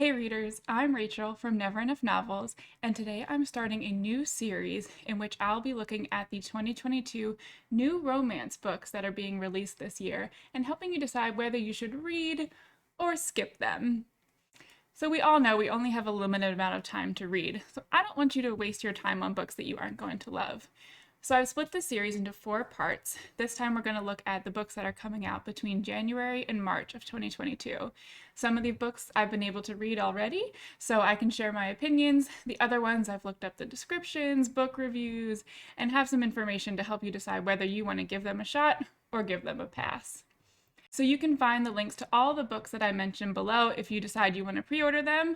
Hey readers, I'm Rachel from Never Enough Novels, and today I'm starting a new series in which I'll be looking at the 2022 new romance books that are being released this year and helping you decide whether you should read or skip them. So we all know we only have a limited amount of time to read, so I don't want you to waste your time on books that you aren't going to love. So I've split this series into 4 parts. This time we're going to look at the books that are coming out between January and March of 2022. Some of the books I've been able to read already, so I can share my opinions. The other ones I've looked up the descriptions, book reviews, and have some information to help you decide whether you want to give them a shot or give them a pass. So you can find the links to all the books that I mentioned below if you decide you want to pre-order them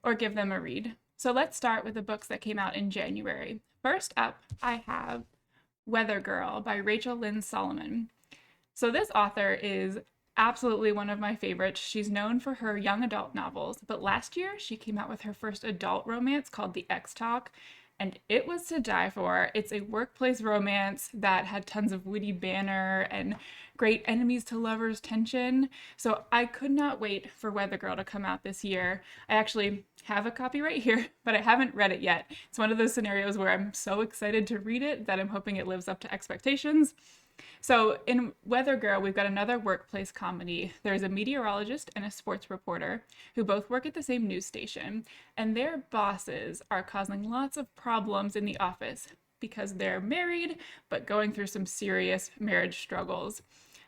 or give them a read. So let's start with the books that came out in January. First up, I have Weather Girl by Rachel Lynn Solomon. So this author is absolutely one of my favorites. She's known for her young adult novels, but last year she came out with her first adult romance called The X Talk, and it was to die for. It's a workplace romance that had tons of witty banter and great enemies to lovers tension. So I could not wait for Weather Girl to come out this year. I actually have a copy right here, but I haven't read it yet. It's one of those scenarios where I'm so excited to read it that I'm hoping it lives up to expectations. So in Weather Girl, we've got another workplace comedy. There's a meteorologist and a sports reporter who both work at the same news station, and their bosses are causing lots of problems in the office because they're married but going through some serious marriage struggles.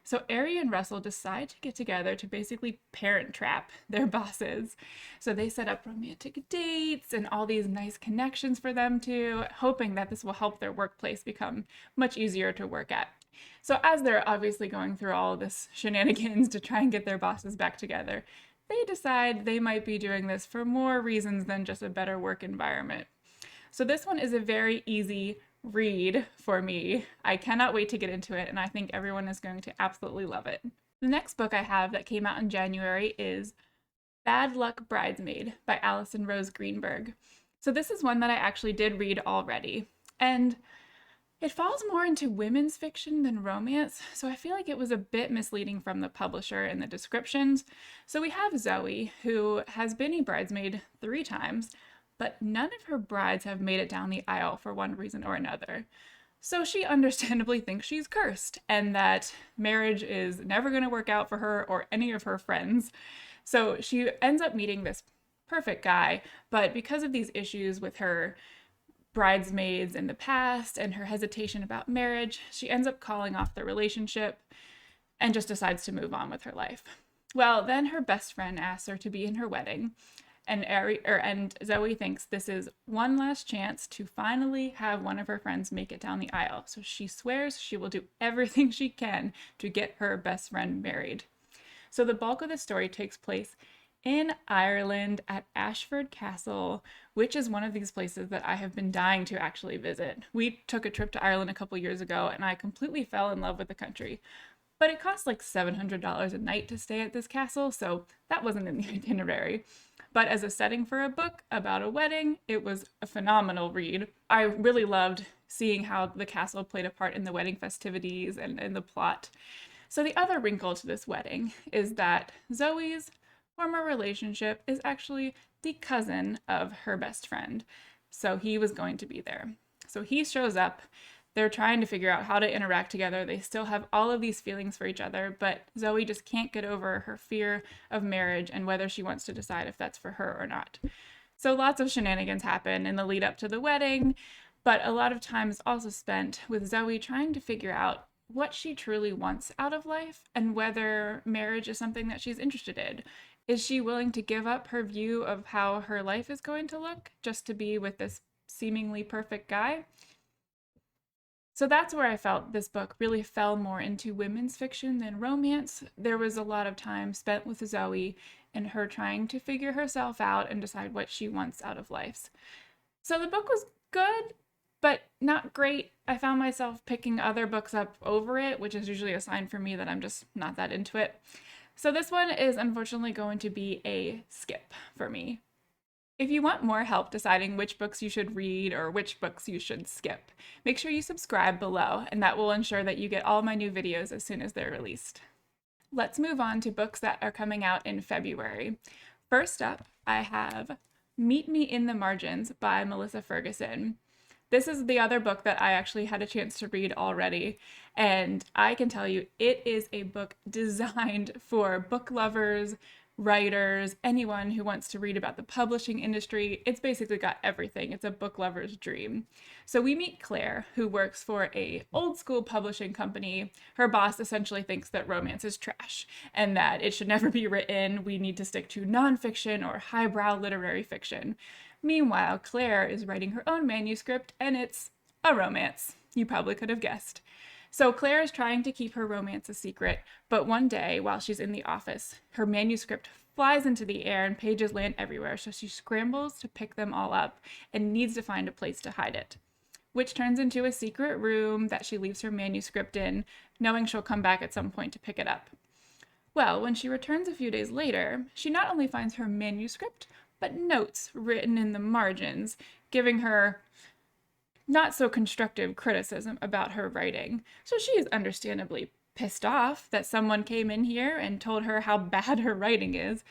So Ari and Russell decide to get together to basically parent trap their bosses. So they set up romantic dates and all these nice connections for them to, hoping that this will help their workplace become much easier to work at. So as they're obviously going through all of this shenanigans to try and get their bosses back together, they decide they might be doing this for more reasons than just a better work environment. So this one is a very easy read for me. I cannot wait to get into it, and I think everyone is going to absolutely love it. The next book I have that came out in January is Bad Luck Bridesmaid by Allison Rose Greenberg. So this is one that I actually did read already, and it falls more into women's fiction than romance, so I feel like it was a bit misleading from the publisher in the descriptions. So we have Zoe, who has been a bridesmaid 3 times, but none of her brides have made it down the aisle for one reason or another. So she understandably thinks she's cursed and that marriage is never going to work out for her or any of her friends. So she ends up meeting this perfect guy, but because of these issues with her bridesmaids in the past and her hesitation about marriage, she ends up calling off the relationship and just decides to move on with her life. Well, then her best friend asks her to be in her wedding, and Zoe thinks this is one last chance to finally have one of her friends make it down the aisle. So she swears she will do everything she can to get her best friend married. So the bulk of the story takes place in Ireland at Ashford Castle, which is one of these places that I have been dying to actually visit. We took a trip to Ireland a couple years ago and I completely fell in love with the country. But it cost like $700 a night to stay at this castle, so that wasn't in the itinerary. But as a setting for a book about a wedding, it was a phenomenal read. I really loved seeing how the castle played a part in the wedding festivities and in the plot. So the other wrinkle to this wedding is that Zoe's former relationship is actually the cousin of her best friend. So he was going to be there. So he shows up. They're trying to figure out how to interact together. They still have all of these feelings for each other, but Zoe just can't get over her fear of marriage and whether she wants to decide if that's for her or not. So lots of shenanigans happen in the lead up to the wedding, but a lot of time is also spent with Zoe trying to figure out what she truly wants out of life and whether marriage is something that she's interested in. Is she willing to give up her view of how her life is going to look just to be with this seemingly perfect guy? So that's where I felt this book really fell more into women's fiction than romance. There was a lot of time spent with Zoe and her trying to figure herself out and decide what she wants out of life. So the book was good, but not great. I found myself picking other books up over it, which is usually a sign for me that I'm just not that into it. So this one is unfortunately going to be a skip for me. If you want more help deciding which books you should read or which books you should skip, make sure you subscribe below, and that will ensure that you get all my new videos as soon as they're released. Let's move on to books that are coming out in February. First up, I have Meet Me in the Margins by Melissa Ferguson. This is the other book that I actually had a chance to read already, and I can tell you it is a book designed for book lovers, writers, anyone who wants to read about the publishing industry. It's basically got everything. It's a book lover's dream. So we meet Claire, who works for a old school publishing company. Her boss essentially thinks that romance is trash and that it should never be written. We need to stick to nonfiction or highbrow literary fiction. Meanwhile, Claire is writing her own manuscript, and it's a romance. You probably could have guessed. So Claire is trying to keep her romance a secret, but one day, while she's in the office, her manuscript flies into the air and pages land everywhere, so she scrambles to pick them all up and needs to find a place to hide it, which turns into a secret room that she leaves her manuscript in, knowing she'll come back at some point to pick it up. Well, when she returns a few days later, she not only finds her manuscript, but notes written in the margins, giving her not so constructive criticism about her writing. So she is understandably pissed off that someone came in here and told her how bad her writing is.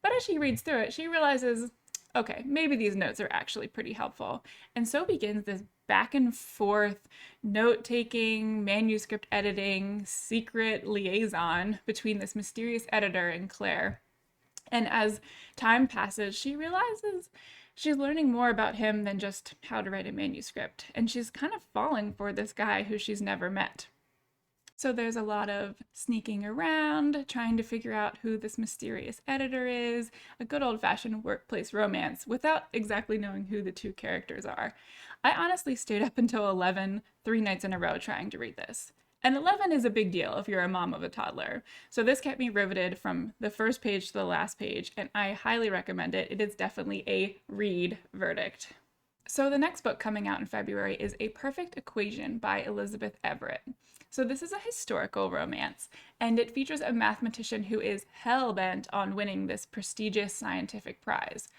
But as she reads through it, she realizes, okay, maybe these notes are actually pretty helpful. And so begins this back and forth note-taking, manuscript editing, secret liaison between this mysterious editor and Claire. And as time passes, she realizes she's learning more about him than just how to write a manuscript. And she's kind of falling for this guy who she's never met. So there's a lot of sneaking around, trying to figure out who this mysterious editor is, a good old-fashioned workplace romance without exactly knowing who the two characters are. I honestly stayed up until 11, 3 nights in a row trying to read this. And 11 is a big deal if you're a mom of a toddler. So this kept me riveted from the first page to the last page, and I highly recommend it. It is definitely a read verdict. So the next book coming out in February is A Perfect Equation by Elizabeth Everett. So this is a historical romance, and it features a mathematician who is hell-bent on winning this prestigious scientific prize.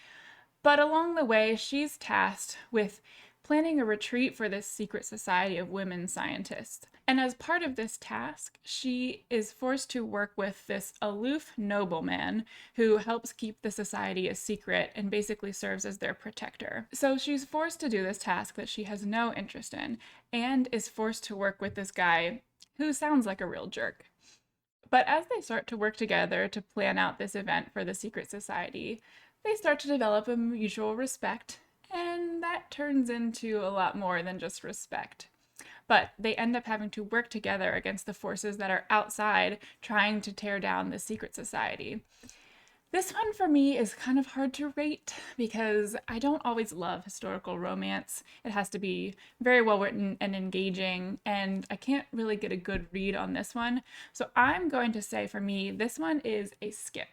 But along the way, she's tasked with planning a retreat for this secret society of women scientists. And as part of this task, she is forced to work with this aloof nobleman who helps keep the society a secret and basically serves as their protector. So she's forced to do this task that she has no interest in, and is forced to work with this guy who sounds like a real jerk. But as they start to work together to plan out this event for the secret society, they start to develop a mutual respect, and that turns into a lot more than just respect. But they end up having to work together against the forces that are outside trying to tear down the secret society. This one for me is kind of hard to rate because I don't always love historical romance. It has to be very well written and engaging, and I can't really get a good read on this one. So I'm going to say for me, this one is a skip.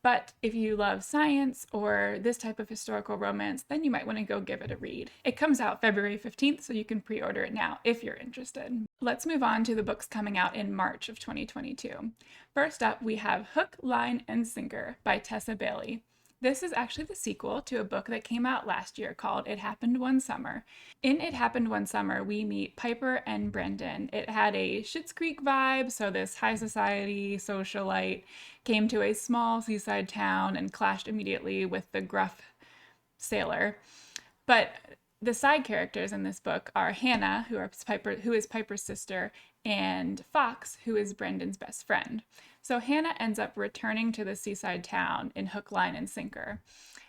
But if you love science or this type of historical romance, then you might want to go give it a read. It comes out February 15th, so you can pre-order it now if you're interested. Let's move on to the books coming out in March of 2022. First up, we have Hook, Line, and Sinker by Tessa Bailey. This is actually the sequel to a book that came out last year called It Happened One Summer. In It Happened One Summer, we meet Piper and Brendan. It had a Schitt's Creek vibe, so this high society socialite came to a small seaside town and clashed immediately with the gruff sailor. But the side characters in this book are Hannah, who is Piper's sister, and Fox, who is Brendan's best friend. So Hannah ends up returning to the seaside town in Hook, Line, and Sinker.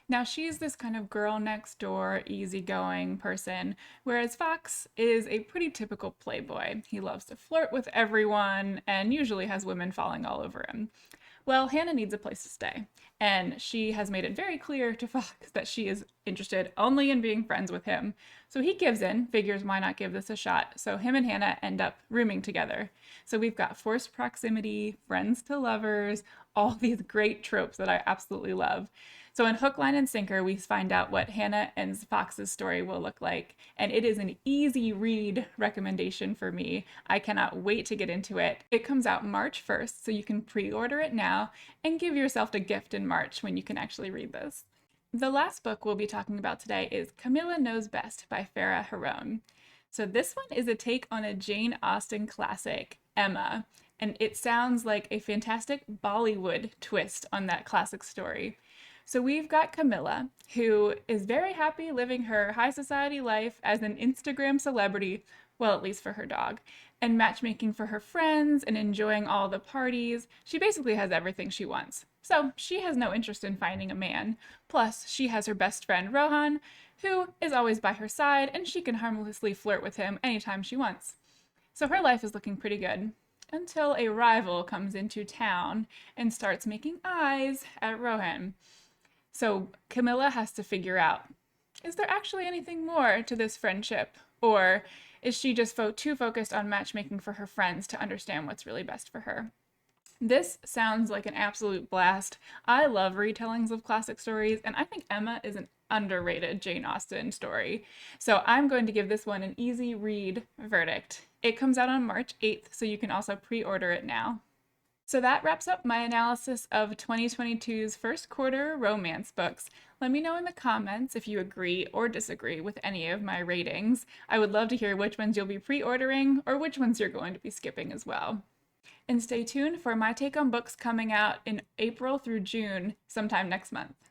Now she's this kind of girl next door, easygoing person, whereas Fox is a pretty typical playboy. He loves to flirt with everyone and usually has women falling all over him. Well, Hannah needs a place to stay, and she has made it very clear to Fox that she is interested only in being friends with him. So he gives in, figures why not give this a shot. So him and Hannah end up rooming together. So we've got forced proximity, friends to lovers, all these great tropes that I absolutely love. So in Hook, Line, and Sinker, we find out what Hannah and Fox's story will look like, and it is an easy read recommendation for me. I cannot wait to get into it. It comes out March 1st, so you can pre-order it now and give yourself a gift in March when you can actually read this. The last book we'll be talking about today is Camilla Knows Best by Farah Harone. So this one is a take on a Jane Austen classic, Emma, and it sounds like a fantastic Bollywood twist on that classic story. So we've got Camilla, who is very happy living her high society life as an Instagram celebrity, well, at least for her dog, and matchmaking for her friends and enjoying all the parties. She basically has everything she wants. So she has no interest in finding a man. Plus, she has her best friend Rohan, who is always by her side, and she can harmlessly flirt with him anytime she wants. So her life is looking pretty good until a rival comes into town and starts making eyes at Rohan. So Camilla has to figure out, is there actually anything more to this friendship? Or is she just too focused on matchmaking for her friends to understand what's really best for her? This sounds like an absolute blast. I love retellings of classic stories, and I think Emma is an underrated Jane Austen story. So I'm going to give this one an easy read verdict. It comes out on March 8th, so you can also pre-order it now. So that wraps up my analysis of 2022's first quarter romance books. Let me know in the comments if you agree or disagree with any of my ratings. I would love to hear which ones you'll be pre-ordering or which ones you're going to be skipping as well. And stay tuned for my take on books coming out in April through June sometime next month.